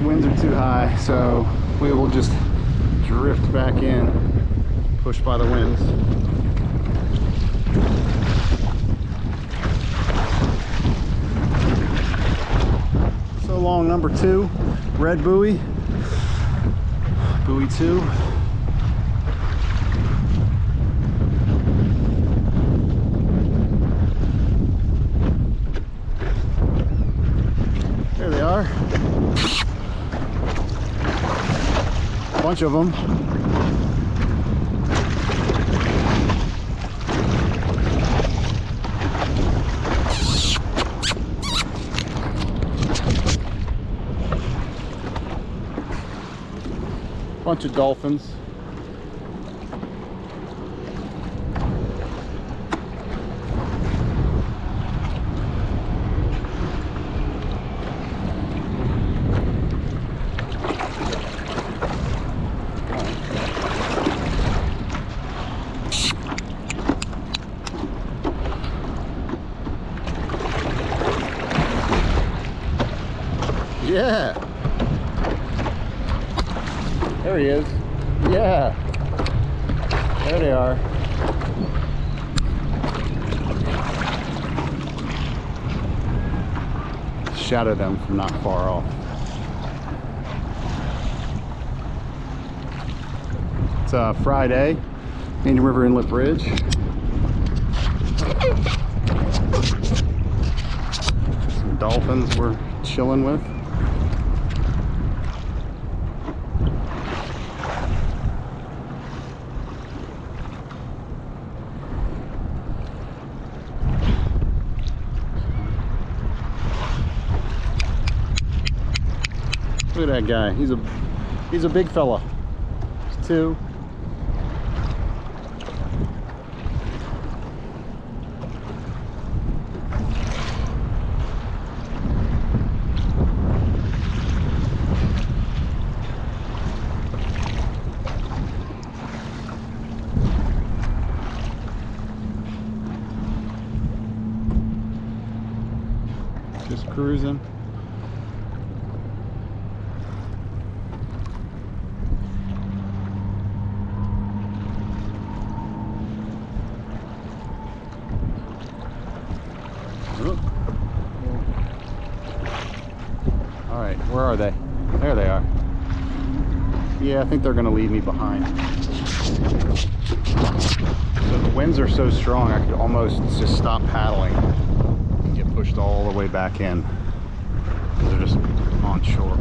Winds are too high, so we will just drift back in, pushed by the winds. So long, number 2, red buoy, buoy 2. There they are. A bunch of them. Bunch of dolphins. Yeah. There he is. Yeah. There they are. Shadow them from not far off. It's Friday, Indian River Inlet Bridge. Some dolphins we're chilling with. Look at that guy. He's a big fella. He's 2. Just cruising. All right, where are they? There they are. Yeah, I think they're gonna leave me behind. So the winds are so strong, I could almost just stop paddling and get pushed all the way back in. They're just on shore.